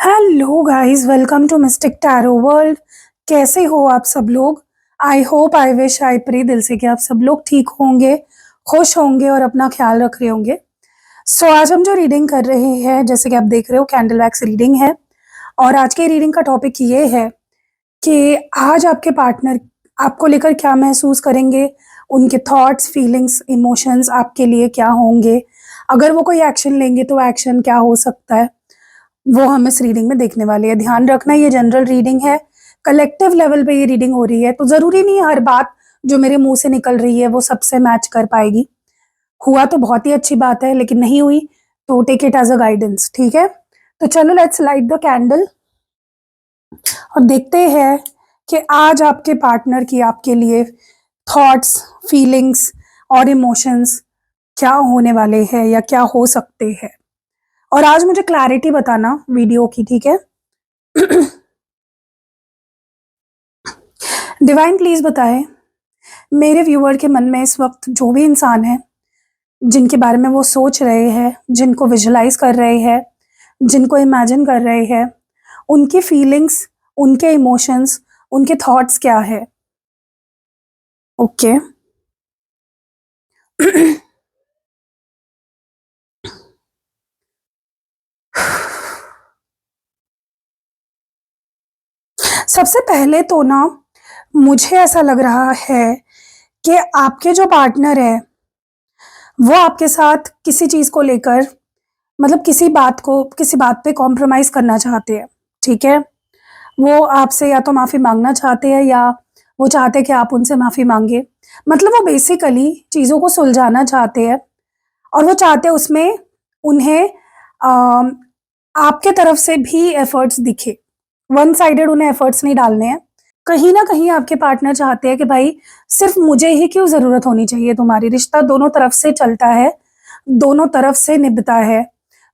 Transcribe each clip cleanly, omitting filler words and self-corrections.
Hello guys, welcome to mystic tarot world. कैसे हो आप सब लोग? I hope, I wish, I pray दिल से कि आप सब लोग ठीक होंगे, खुश होंगे और अपना ख्याल रख रहे होंगे। आज हम जो रीडिंग कर रहे हैं, जैसे कि आप देख रहे हो, कैंडल वैक्स रीडिंग है। और आज के रीडिंग का टॉपिक ये है कि आज आपके पार्टनर आपको लेकर क्या महसूस करेंगे, उनके थॉट्स, फीलिंग्स, इमोशंस आपके लिए क्या होंगे। अगर वो कोई एक्शन लेंगे तो एक्शन क्या हो सकता है, वो हम इस रीडिंग में देखने वाले हैं। ध्यान रखना, ये जनरल रीडिंग है, कलेक्टिव लेवल पे ये रीडिंग हो रही है, तो जरूरी नहीं हर बात जो मेरे मुंह से निकल रही है वो सबसे मैच कर पाएगी। हुआ तो बहुत ही अच्छी बात है, लेकिन नहीं हुई तो take it as a guidance, ठीक है? तो चलो, लेट्स लाइट द कैंडल और देखते हैं कि आज आपके पार्टनर की आपके लिए थॉट्स, फीलिंग्स और इमोशंस क्या होने वाले हैं या क्या हो सकते हैं। और आज मुझे क्लैरिटी बताना वीडियो की, ठीक है? डिवाइन प्लीज बताएं मेरे व्यूअर के मन में इस वक्त जो भी इंसान है, जिनके बारे में वो सोच रहे हैं, जिनको विजुलाइज कर रहे हैं, जिनको इमेजिन कर रहे हैं, उनकी फीलिंग्स, उनके इमोशंस, उनके थॉट्स क्या है। ओके। सबसे पहले तो ना, मुझे ऐसा लग रहा है कि आपके जो पार्टनर है वो आपके साथ किसी चीज को लेकर, मतलब किसी बात पे कॉम्प्रोमाइज करना चाहते हैं, ठीक है? वो आपसे या तो माफ़ी माँगना चाहते हैं या वो चाहते हैं कि आप उनसे माफ़ी माँगे। मतलब वो बेसिकली चीज़ों को सुलझाना चाहते हैं और वो चाहते हैं उसमें उन्हें आपके तरफ से भी एफर्ट्स दिखे। वन साइडेड उन्हें एफर्ट्स नहीं डालने हैं। कहीं न कहीं आपके पार्टनर चाहते हैं कि भाई सिर्फ़ मुझे ही क्यों ज़रूरत होनी चाहिए तुम्हारी, रिश्ता दोनों तरफ से चलता है, दोनों तरफ से निभता है।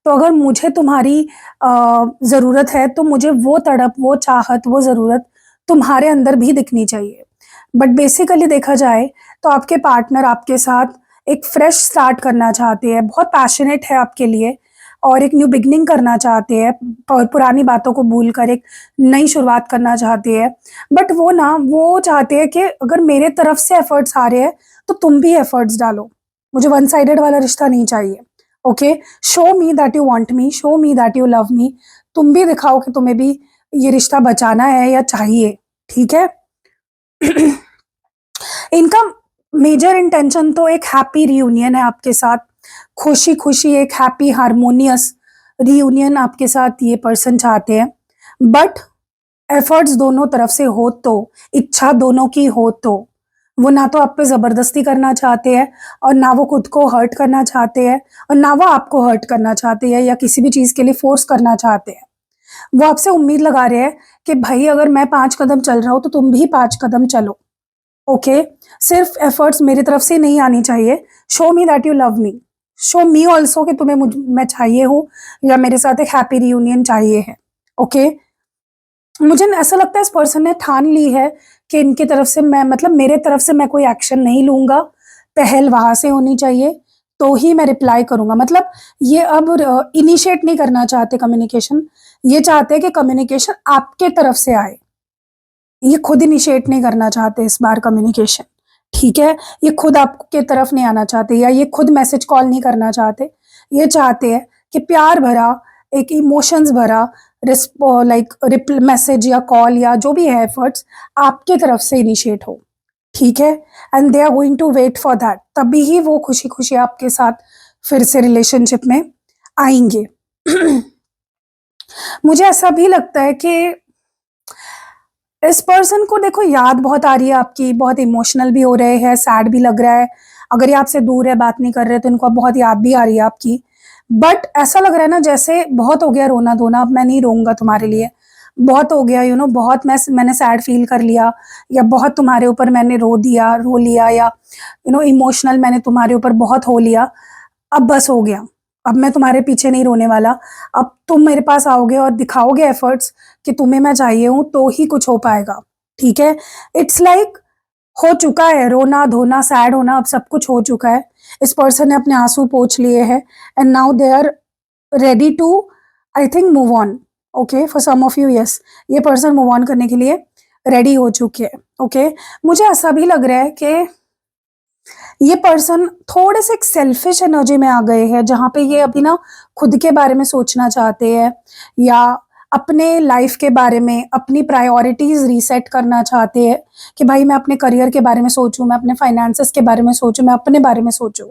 तो अगर मुझे तुम्हारी ज़रूरत है तो मुझे वो तड़प, वो चाहत, वो ज़रूरत तुम्हारे अंदर भी दिखनी चाहिए। बट बेसिकली देखा जाए तो आपके पार्टनर आपके साथ एक फ्रेश स्टार्ट करना चाहते हैं, बहुत पैशनेट है आपके लिए और एक न्यू बिगिनिंग करना चाहते हैं, पुरानी बातों को भूल कर एक नई शुरुआत करना चाहते हैं। बट वो चाहते हैं कि अगर मेरे तरफ से एफर्ट्स आ रहे हैं तो तुम भी एफर्ट्स डालो, मुझे वन साइडेड वाला रिश्ता नहीं चाहिए। Okay, show me that you want me, show me that you love me. तुम भी दिखाओ कि तुम्हें भी ये रिश्ता बचाना है या चाहिए, ठीक है? इनका मेजर इंटेंशन तो एक हैप्पी रियूनियन है आपके साथ, खुशी खुशी एक हैप्पी हारमोनियस रियूनियन आपके साथ ये पर्सन चाहते हैं। बट एफर्ट्स दोनों तरफ से हो तो, इच्छा दोनों की हो तो, वो ना तो आप पे जबरदस्ती करना चाहते हैं और ना वो खुद को हर्ट करना चाहते हैं और ना वो आपको हर्ट करना चाहते हैं या किसी भी चीज के लिए फोर्स करना चाहते हैं। वो आपसे उम्मीद लगा रहे हैं कि भाई अगर मैं 5 कदम चल रहा हूं तो तुम भी 5 कदम चलो। ओके, सिर्फ एफर्ट्स मेरी तरफ से नहीं आनी चाहिए। Show me that you love me, show me also कि मैं चाहिए हूँ या मेरे साथ एक हैप्पी रियूनियन चाहिए है। ओके, मुझे ऐसा लगता है इस पर्सन ने ठान ली है कि इनकी तरफ से मैं, मतलब मेरे तरफ से मैं कोई एक्शन नहीं लूंगा, पहल वहां से होनी चाहिए तो ही मैं रिप्लाई करूंगा। मतलब ये अब इनिशिएट नहीं करना चाहते कम्युनिकेशन, ये चाहते हैं कि कम्युनिकेशन आपके तरफ से आए। ये खुद इनिशिएट नहीं करना चाहते इस बार कम्युनिकेशन, ठीक है? ये खुद आपके तरफ नहीं आना चाहते या ये खुद मैसेज कॉल नहीं करना चाहते। ये चाहते हैं कि प्यार भरा, एक इमोशंस भरा लाइक मैसेज या कॉल या जो भी है एफर्ट्स आपके तरफ से इनिशिएट हो, ठीक है? And they are going to wait for that, तभी ही वो खुशी खुशी आपके साथ फिर से रिलेशनशिप में आएंगे। मुझे ऐसा भी लगता है कि इस पर्सन को देखो याद बहुत आ रही है आपकी, बहुत इमोशनल भी हो रहे हैं, सैड भी लग रहा है। अगर ये आपसे दूर है, बात नहीं कर रहे, तो इनको अब बहुत याद भी आ रही है आपकी। बट ऐसा लग रहा है ना जैसे बहुत हो गया रोना धोना, अब मैं नहीं रोऊंगा तुम्हारे लिए, बहुत हो गया, बहुत मैंने सैड फील कर लिया, या बहुत तुम्हारे ऊपर मैंने रो लिया, या इमोशनल मैंने तुम्हारे ऊपर बहुत हो लिया। अब बस हो गया, अब मैं तुम्हारे पीछे नहीं रोने वाला। अब तुम मेरे पास आओगे और दिखाओगे एफर्ट्स कि तुम्हें मैं चाहिए हूं तो ही कुछ हो पाएगा, ठीक है? इट्स लाइक हो चुका है, रोना धोना, सैड होना, अब सब कुछ हो चुका है। इस पर्सन ने अपने आंसू पोंछ लिए हैं and now they are ready to, I think, move on. Okay, for some of you yes, ये पर्सन मूव ऑन करने के लिए रेडी हो चुके हैं। ओके, मुझे ऐसा भी लग रहा है कि ये पर्सन थोड़े से एक सेल्फिश एनर्जी में आ गए हैं, जहाँ पे ये अभी ना खुद के बारे में सोचना चाहते हैं, या अपने लाइफ के बारे में अपनी प्रायोरिटीज रीसेट करना चाहते हैं कि भाई मैं अपने करियर के बारे में सोचूं, मैं अपने फाइनेंसेस के बारे में सोचूं, मैं अपने बारे में सोचूं।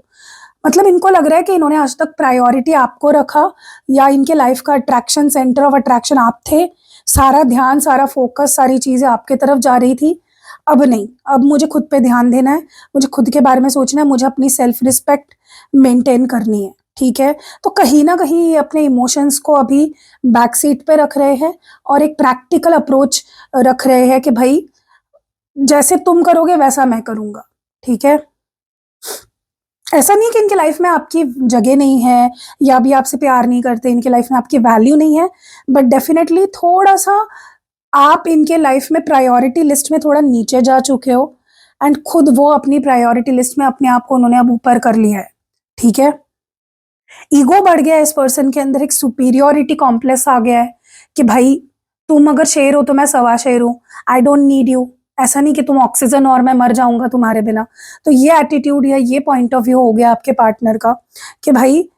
मतलब इनको लग रहा है कि इन्होंने आज तक प्रायोरिटी आपको रखा, या इनके लाइफ का अट्रैक्शन, सेंटर ऑफ अट्रैक्शन आप थे, सारा ध्यान, सारा फोकस, सारी चीजें आपके तरफ जा रही थी। अब नहीं, अब मुझे खुद पे ध्यान देना है, मुझे खुद के बारे में सोचना है, मुझे अपनी सेल्फ रिस्पेक्ट मेंटेन करनी है। ठीक है, तो कहीं ना कहीं ये अपने इमोशंस को अभी बैक सीट पे रख रहे हैं और एक प्रैक्टिकल अप्रोच रख रहे हैं कि भाई जैसे तुम करोगे वैसा मैं करूंगा। ठीक है, ऐसा नहीं कि इनके लाइफ में आपकी जगह नहीं है या अभी आपसे प्यार नहीं करते, इनके लाइफ में आपकी वैल्यू नहीं है, बट डेफिनेटली थोड़ा सा आप इनके लाइफ में प्रायोरिटी लिस्ट में थोड़ा नीचे जा चुके हो, एंड खुद वो अपनी प्रायोरिटी लिस्ट में अपने आप को उन्होंने अब ऊपर कर लिया है। ठीक है, ईगो बढ़ गया है इस पर्सन के अंदर, एक सुपीरियोरिटी कॉम्प्लेक्स आ गया है कि भाई तुम अगर शेर हो तो मैं सवा शेर हूँ, आई डोंट नीड यू, ऐसा नहीं कि तुम ऑक्सीजन और मैं मर जाऊंगा तुम्हारे बिना। तो ये एटीट्यूड या ये पॉइंट ऑफ व्यू हो गया आपके पार्टनर का कि भाई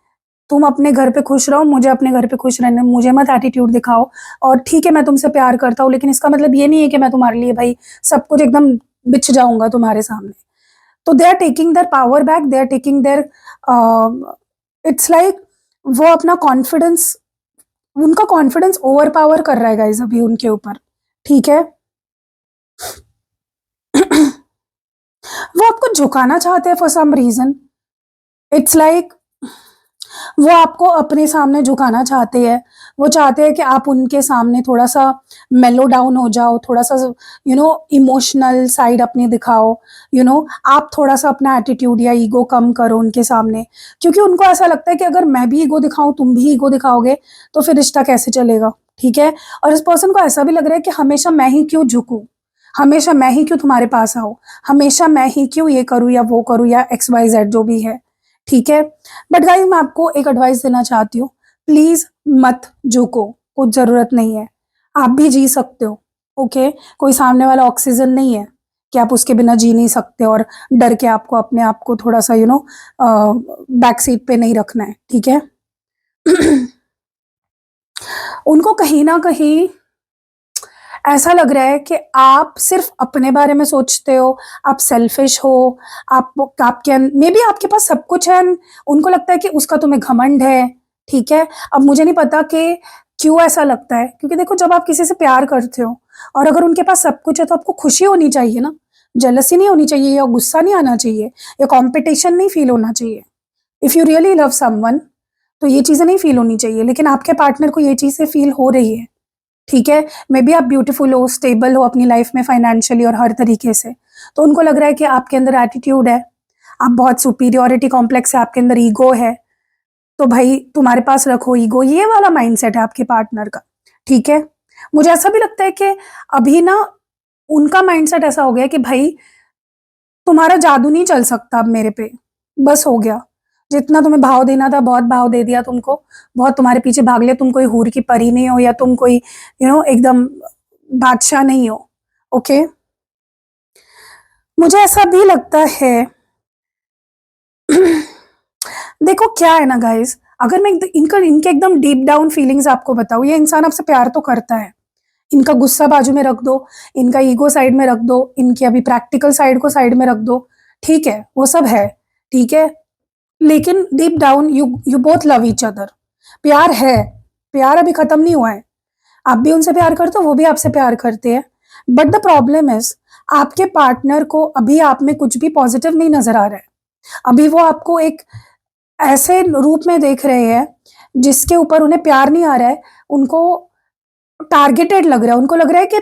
तुम अपने घर पे खुश रहो, मुझे अपने घर पे खुश रहने, मुझे मत एटीट्यूड दिखाओ। और ठीक है मैं तुमसे प्यार करता हूँ, लेकिन इसका मतलब ये नहीं है कि मैं तुम्हारे लिए भाई सब कुछ एकदम बिछ जाऊंगा तुम्हारे सामने। तो they are taking their power back, they are taking their, it's like वो अपना कॉन्फिडेंस, उनका कॉन्फिडेंस ओवर पावर कर रहा है गाइज अभी उनके ऊपर। ठीक है, वो आपको झुकाना चाहते हैं for some reason. It's like वो आपको अपने सामने झुकाना चाहते हैं, वो चाहते हैं कि आप उनके सामने थोड़ा सा मेलो डाउन हो जाओ, थोड़ा सा इमोशनल साइड अपनी दिखाओ, आप थोड़ा सा अपना एटीट्यूड या ईगो कम करो उनके सामने, क्योंकि उनको ऐसा लगता है कि अगर मैं भी ईगो दिखाऊं, तुम भी ईगो दिखाओगे, तो फिर रिश्ता कैसे चलेगा। ठीक है, और इस पर्सन को ऐसा भी लग रहा है कि हमेशा मैं ही क्यों झुकूं, हमेशा मैं ही क्यों तुम्हारे पास आऊं, हमेशा मैं ही क्यों ये करूं या वो करूं या XYZ जो भी है। ठीक है, बट गाइस मैं आपको एक एडवाइस देना चाहती हूँ, प्लीज मत झुको, कुछ जरूरत नहीं है, आप भी जी सकते हो। ओके, कोई सामने वाला ऑक्सीजन नहीं है कि आप उसके बिना जी नहीं सकते और डर के आपको अपने आप को थोड़ा सा बैक सीट पे नहीं रखना है। ठीक है, उनको कहीं ना कहीं ऐसा लग रहा है कि आप सिर्फ अपने बारे में सोचते हो, आप सेल्फिश हो, आपके मे बी आपके पास सब कुछ है, उनको लगता है कि उसका तुम्हें घमंड है। ठीक है, अब मुझे नहीं पता कि क्यों ऐसा लगता है, क्योंकि देखो जब आप किसी से प्यार करते हो और अगर उनके पास सब कुछ है तो आपको खुशी होनी चाहिए ना, जेलसी नहीं होनी चाहिए, या गुस्सा नहीं आना चाहिए, या कॉम्पिटिशन नहीं फील होना चाहिए। If you really love someone तो ये चीजें नहीं फील होनी चाहिए, लेकिन आपके पार्टनर को ये चीजें फील हो रही है। ठीक है, मे बी आप ब्यूटीफुल हो, स्टेबल हो अपनी लाइफ में फाइनेंशियली और हर तरीके से, तो उनको लग रहा है कि आपके अंदर एटीट्यूड है, आप बहुत सुपीरियोरिटी कॉम्प्लेक्स है, आपके अंदर ईगो है, तो भाई तुम्हारे पास रखो ईगो, ये वाला माइंडसेट है आपके पार्टनर का। ठीक है, मुझे ऐसा भी लगता है कि अभी ना उनका माइंडसेट ऐसा हो गया कि भाई तुम्हारा जादू नहीं चल सकता अब मेरे पे, बस हो गया, जितना तुम्हें भाव देना था बहुत भाव दे दिया तुमको, बहुत तुम्हारे पीछे भाग लिया, तुम कोई हूर की परी नहीं हो, या तुम कोई एकदम बादशाह नहीं हो। ओके, मुझे ऐसा भी लगता है देखो क्या है ना गाइस, अगर मैं इनके एकदम डीप डाउन फीलिंग्स आपको बताऊं, ये इंसान आपसे प्यार तो करता है, इनका गुस्सा बाजू में रख दो, इनका ईगो साइड में रख दो, इनकी अभी प्रैक्टिकल साइड को साइड में रख दो, ठीक है वो सब है। ठीक है, लेकिन deep down you you both love each other, प्यार है, प्यार अभी खत्म नहीं हुआ है, आप भी उनसे प्यार करते हो, वो भी आपसे प्यार करते हैं, बट द प्रॉब्लम इज आपके पार्टनर को अभी आप में कुछ भी पॉजिटिव नहीं नजर आ रहा है, अभी वो आपको एक ऐसे रूप में देख रहे हैं जिसके ऊपर उन्हें प्यार नहीं आ रहा है, उनको टारगेटेड लग रहा है, उनको लग रहा है कि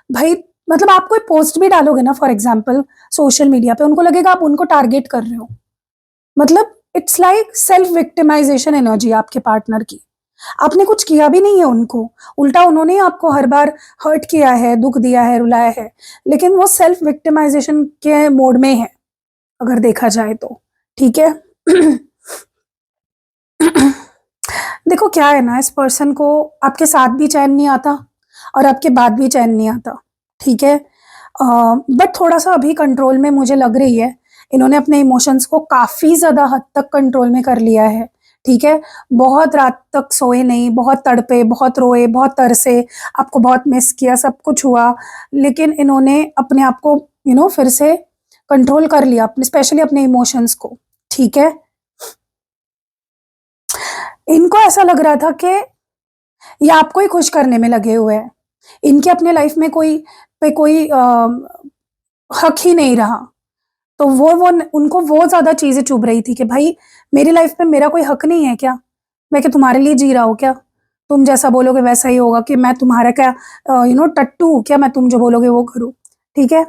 भाई मतलब आप कोई पोस्ट भी डालोगे ना फॉर एग्जाम्पल सोशल मीडिया पे, उनको लगेगा आप उनको टारगेट कर रहे हो, मतलब it's like self victimisation energy आपके पार्टनर की, आपने कुछ किया भी नहीं है उनको, उल्टा उन्होंने आपको हर बार हर्ट किया है, दुख दिया है, रुलाया है, लेकिन वो सेल्फ विक्टिमाइजेशन के मोड में है अगर देखा जाए तो। ठीक है देखो क्या है ना, इस पर्सन को आपके साथ भी चैन नहीं आता और आपके बाद भी चैन नहीं आता, ठीक है। बट थोड़ा सा अभी कंट्रोल में मुझे लग रही है, इन्होंने अपने इमोशंस को काफ़ी ज़्यादा हद तक कंट्रोल में कर लिया है, ठीक है। बहुत रात तक सोए नहीं, बहुत तड़पे, बहुत रोए, बहुत तरसे, आपको बहुत मिस किया, सब कुछ हुआ, लेकिन इन्होंने अपने आप को फिर से कंट्रोल कर लिया, अपने स्पेशली अपने इमोशंस को, ठीक है। इनको ऐसा लग रहा था कि ये आपको ही खुश करने में लगे हुए हैं। इनके अपने लाइफ में कोई हक ही नहीं रहा। तो वो उनको वो ज़्यादा चीज़ें चुभ रही थी कि भाई मेरी लाइफ में मेरा कोई हक नहीं है क्या? मैं क्या तुम्हारे लिए जी रहा हूँ क्या? तुम जैसा बोलोगे वैसा ही होगा कि मैं तुम्हारा क्या टट्टू हूँ क्या, मैं तुम जो बोलोगे वो करूँ, ठीक है?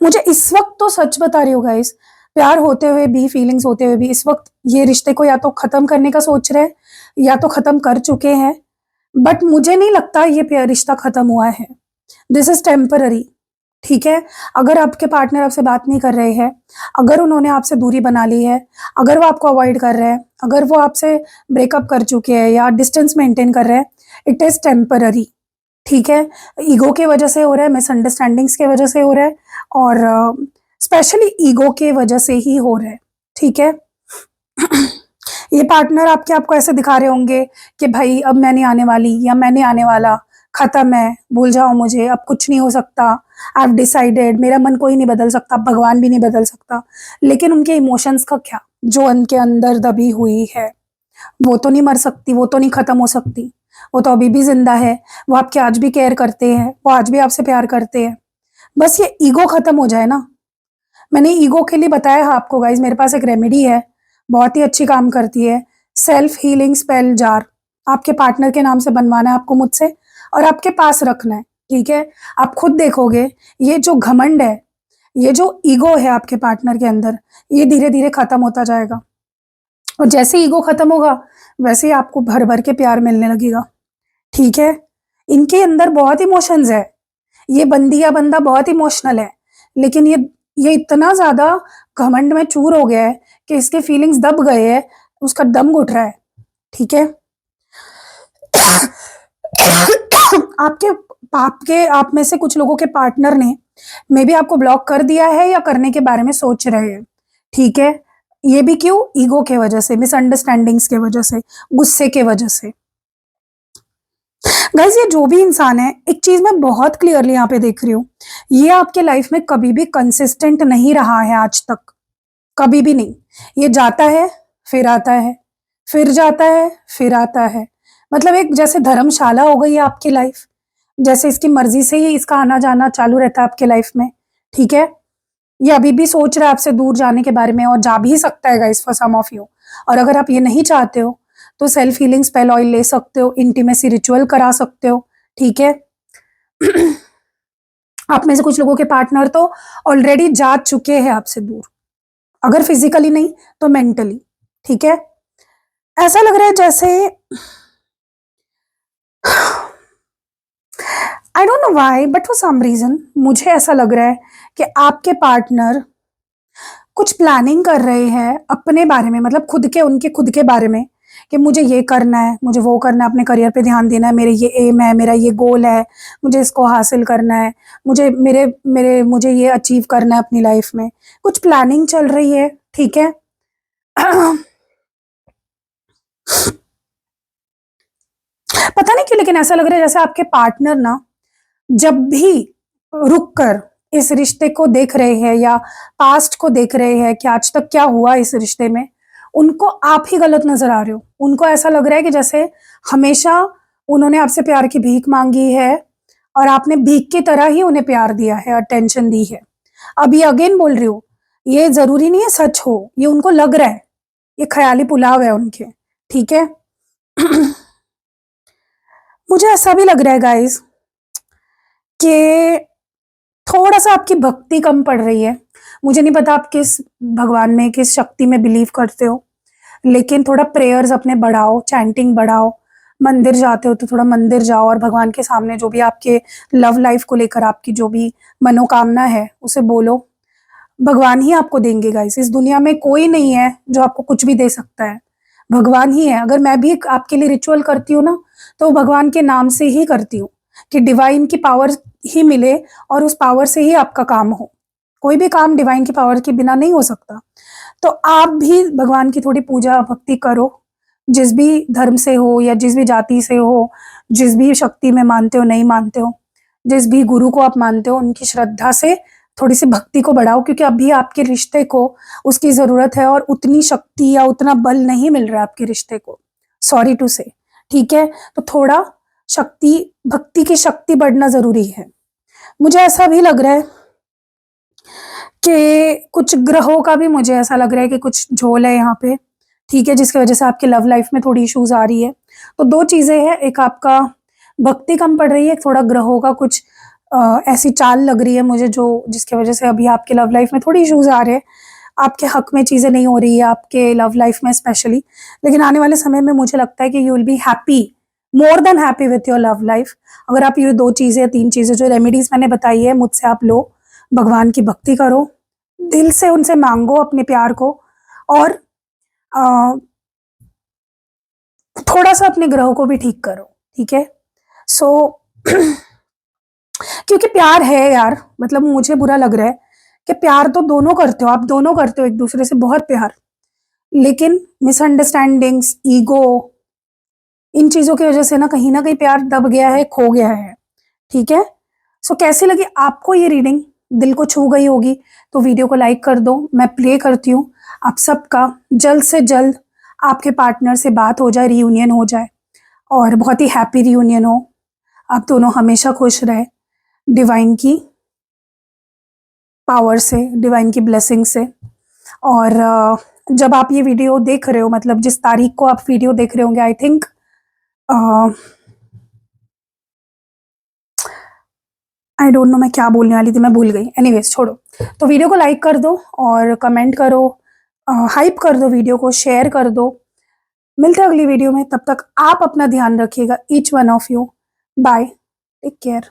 मुझे इस वक़्त तो सच बता रही हूँ गाइस, प्यार होते हुए भी, फीलिंग्स होते हुए भी, इस वक़्त ये रिश्ते को या तो ख़त्म करने का सोच रहे हैं, या तो ख़त्म कर चुके हैं। बट मुझे नहीं लगता ये रिश्ता ख़त्म हुआ है। दिस इज़ टेम्पररी, ठीक है? अगर आपके पार्टनर आपसे बात नहीं कर रहे हैं, अगर उन्होंने आपसे दूरी बना ली है, अगर वो आपको अवॉइड कर रहे हैं, अगर वो आपसे ब्रेकअप कर चुके हैं या डिस्टेंस मेंटेन कर रहे हैं, इट इज़ टेम्पररी, ठीक है? ईगो की वजह से हो रहा है, मिसअंडरस्टैंडिंग्स की वजह से हो रहा है, और स्पेशली ईगो की वजह से ही हो रहा है, ठीक है? ये पार्टनर आपको ऐसे दिखा रहे होंगे कि भाई अब मैं नहीं आने वाली या मैं नहीं आने वाला, खत्म है, भूल जाओ मुझे, अब कुछ नहीं हो सकता, आई हैव डिसाइडेड, मेरा मन कोई नहीं बदल सकता, भगवान भी नहीं बदल सकता। लेकिन उनके इमोशंस का क्या, जो उनके अंदर दबी हुई है, वो तो नहीं मर सकती, वो तो नहीं खत्म हो सकती, वो तो अभी भी जिंदा है। वो आपके आज भी केयर करते हैं, वो आज भी आपसे प्यार करते हैं। बस ये ईगो खत्म हो जाए ना। मैंने ईगो के लिए बताया है आपको गाइज, मेरे पास एक रेमेडी है, बहुत ही अच्छी काम करती है। सेल्फ हीलिंग स्पेल जार, आपके पार्टनर के नाम से बनवाना है आपको मुझसे, और आपके पास रखना है, ठीक है। आप खुद देखोगे, ये जो घमंड है, ये जो ईगो है आपके पार्टनर के अंदर, ये धीरे धीरे खत्म होता जाएगा। और जैसे ईगो खत्म होगा, वैसे ही आपको भर भर के प्यार मिलने लगेगा, ठीक है। इनके अंदर बहुत इमोशंस है, ये बंदी या बंदा बहुत इमोशनल है, लेकिन ये इतना ज्यादा घमंड में चूर हो गया है कि इसके फीलिंग्स दब गए हैं, उसका दम घुट रहा है, ठीक है। आपके आप में से कुछ लोगों के पार्टनर ने मे बी आपको ब्लॉक कर दिया है या करने के बारे में सोच रहे हैं, ठीक है। ये भी क्यों? ईगो के वजह से, मिसअंडरस्टैंडिंग्स के वजह से, गुस्से के वजह से। गाइस, ये जो भी इंसान है, एक चीज मैं बहुत क्लियरली यहाँ पे देख रही हूँ, ये आपके लाइफ में कभी भी कंसिस्टेंट नहीं रहा है आज तक, कभी भी नहीं। ये जाता है, फिर आता है, फिर जाता है, फिर आता है। मतलब एक जैसे धर्मशाला हो गई है आपकी लाइफ, जैसे इसकी मर्जी से ही इसका आना जाना चालू रहता है आपके लाइफ में, ठीक है। ये अभी भी सोच रहा है आपसे दूर जाने के बारे में, और जा भी सकता है guys for some of you. और अगर आप ये नहीं चाहते हो, तो सेल्फ हीलिंग स्पेल ऑयल ले सकते हो, इंटीमेसी रिचुअल करा सकते हो, ठीक है। आप में से कुछ लोगों के पार्टनर तो ऑलरेडी जा चुके हैं आपसे दूर, अगर फिजिकली नहीं तो मेंटली, ठीक है। ऐसा लग रहा है जैसे, I don't know why, but for some reason मुझे ऐसा लग रहा है कि आपके पार्टनर कुछ प्लानिंग कर रहे हैं अपने बारे में, मतलब उनके खुद के बारे में, कि मुझे ये करना है, मुझे वो करना है, अपने करियर पे ध्यान देना है, मेरे ये एम है, मेरा ये गोल है, मुझे इसको हासिल करना है, मुझे ये अचीव करना है अपनी लाइफ में। कुछ प्लानिंग चल रही है, ठीक है। पता नहीं क्यों, लेकिन ऐसा लग रहा है जैसे आपके पार्टनर ना, जब भी रुक कर इस रिश्ते को देख रहे हैं या पास्ट को देख रहे हैं कि आज तक क्या हुआ इस रिश्ते में, उनको आप ही गलत नजर आ रहे हो। उनको ऐसा लग रहा है कि जैसे हमेशा उन्होंने आपसे प्यार की भीख मांगी है, और आपने भीख की तरह ही उन्हें प्यार दिया है, अटेंशन दी है। अब ये अगेन बोल रही हूँ, ये जरूरी नहीं है सच हो, ये उनको लग रहा है, ये ख्याली पुलाव है उनके, ठीक है। मुझे ऐसा भी लग रहा है गाइस कि थोड़ा सा आपकी भक्ति कम पड़ रही है। मुझे नहीं पता आप किस भगवान में, किस शक्ति में बिलीव करते हो, लेकिन थोड़ा प्रेयर्स अपने बढ़ाओ, चैंटिंग बढ़ाओ। मंदिर जाते हो तो थोड़ा मंदिर जाओ, और भगवान के सामने जो भी आपके लव लाइफ को लेकर आपकी जो भी मनोकामना है उसे बोलो। भगवान ही आपको देंगे गाइस, इस दुनिया में कोई नहीं है जो आपको कुछ भी दे सकता है। भगवान ही है। अगर मैं भी आपके लिए रिचुअल करती हूँ ना, तो भगवान के नाम से ही करती हूँ, कि डिवाइन की पावर ही मिले और उस पावर से ही आपका काम हो। कोई भी काम डिवाइन की पावर के बिना नहीं हो सकता। तो आप भी भगवान की थोड़ी पूजा भक्ति करो, जिस भी धर्म से हो या जिस भी जाति से हो, जिस भी शक्ति में मानते हो नहीं मानते हो, जिस भी गुरु को आप मानते हो, उनकी श्रद्धा से थोड़ी सी भक्ति को बढ़ाओ, क्योंकि अभी आपके रिश्ते को उसकी ज़रूरत है और उतनी शक्ति या उतना बल नहीं मिल रहा है आपके रिश्ते को, सॉरी टू से। ठीक है, तो थोड़ा शक्ति, भक्ति की शक्ति बढ़ना ज़रूरी है। मुझे ऐसा भी लग रहा है कि कुछ ग्रहों का भी मुझे ऐसा लग रहा है कि कुछ झोल है यहाँ पे, ठीक है, जिसकी वजह से आपकी लव लाइफ में थोड़ी इश्यूज आ रही है। तो दो चीज़ें हैं, एक आपका भक्ति कम पड़ रही है, थोड़ा ग्रहों का कुछ ऐसी चाल लग रही है मुझे, जो जिसकी वजह से अभी आपके लव लाइफ में थोड़ी इश्यूज आ रहे हैं, आपके हक में चीज़ें नहीं हो रही है आपके लव लाइफ में स्पेशली। लेकिन आने वाले समय में मुझे लगता है कि you will be happy, more than happy with your love life, अगर आप ये दो चीज़ें, तीन चीज़ें जो रेमेडीज मैंने बताई है मुझसे आप लो, भगवान की भक्ति करो, दिल से उनसे मांगो अपने प्यार को, और थोड़ा सा अपने ग्रहों को भी ठीक करो। ठीक है, सो क्योंकि प्यार है यार, मतलब मुझे बुरा लग रहा है कि प्यार तो दोनों करते हो, आप दोनों करते हो एक दूसरे से बहुत प्यार, लेकिन मिसअंडरस्टैंडिंग्स, ईगो, इन चीज़ों की वजह से ना कहीं प्यार दब गया है, खो गया है। ठीक है, सो कैसी लगी आपको ये रीडिंग? दिल को छू गई होगी तो वीडियो को लाइक कर दो। मैं प्रे करती हूँ आप सबका जल्द से जल्द आपके पार्टनर से बात हो जाए, रियूनियन हो जाए, और बहुत ही हैप्पी रियूनियन हो, आप दोनों हमेशा खुश रहे डिवाइन की पावर से, डिवाइन की ब्लेसिंग से। और जब आप ये वीडियो देख रहे हो, मतलब जिस तारीख को आप वीडियो देख रहे होंगे, I think I don't no मैं क्या बोलने वाली थी, मैं भूल गई। एनीवेज छोड़ो, तो वीडियो को लाइक कर दो और कमेंट करो, हाइप कर दो, वीडियो को शेयर कर दो। मिलते हैं अगली वीडियो में, तब तक आप अपना ध्यान रखिएगा, each one of you. Bye, take care.